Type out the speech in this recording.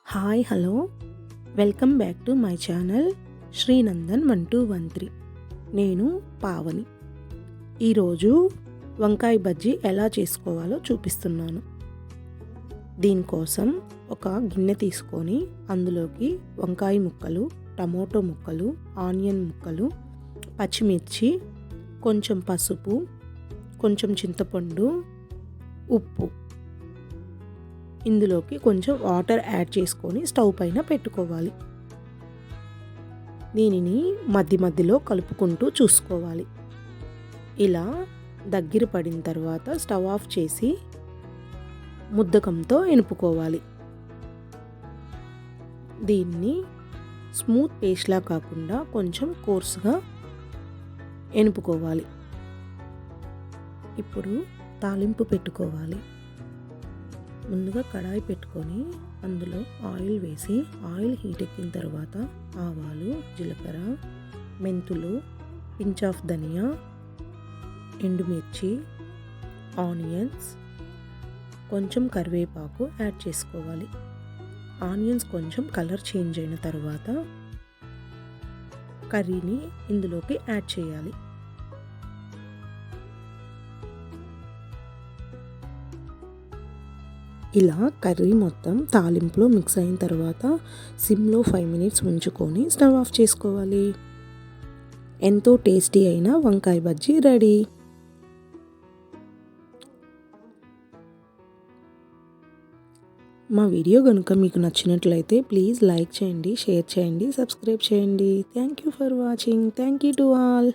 Hi hello welcome back to my channel Srinandan 1213. నేను పావని. ఈరోజు వంకాయ బజ్జీ ఎలా చేసుకోవాలో చూపిస్తున్నాను. దీనికోసం ఒక గిన్నె తీసుకొని అందులోకి వంకాయ ముక్కలు, టమోటో ముక్కలు, ఆనియన్ ముక్కలు, పచ్చిమిర్చి, కొంచెం పసుపు, కొంచెం చింతపండు, ఉప్పు, ఇందులోకి కొంచెం వాటర్ యాడ్ చేసుకొని స్టవ్ పైన పెట్టుకోవాలి. దీనిని మధ్య మధ్యలో కలుపుకుంటూ చూసుకోవాలి. ఇలా దగ్గర పడిన తర్వాత స్టవ్ ఆఫ్ చేసి ముద్దకంతో ఎనుపుకోవాలి. దీన్ని స్మూత్ పేస్ట్లా కాకుండా కొంచెం కోర్సుగా ఎనుపుకోవాలి. ఇప్పుడు తాలింపు పెట్టుకోవాలి. ముందుగా కడాయి పెట్టుకొని అందులో ఆయిల్ వేసి ఆయిల్ హీట్ ఎక్కిన తర్వాత ఆవాలు, జీలకర్ర, మెంతులు, పించ్ ఆఫ్ ధనియా, ఎండుమిర్చి, ఆనియన్స్, కొంచెం కరివేపాకు యాడ్ చేసుకోవాలి. ఆనియన్స్ కొంచెం కలర్ చేంజ్ అయిన తర్వాత కర్రీని ఇందులోకి యాడ్ చేయాలి. ఇలా కర్రీ మొత్తం తాలింపులో మిక్స్ అయిన తర్వాత సిమ్లో 5 మినిట్స్ ఉంచుకొని స్టవ్ ఆఫ్ చేసుకోవాలి. ఎంతో టేస్టీ అయిన వంకాయ బజ్జీ రెడీ. మా వీడియో కనుక మీకు నచ్చినట్లయితే ప్లీజ్ లైక్ చేయండి, షేర్ చేయండి, సబ్స్క్రైబ్ చేయండి. Thank you for watching. Thank you to all.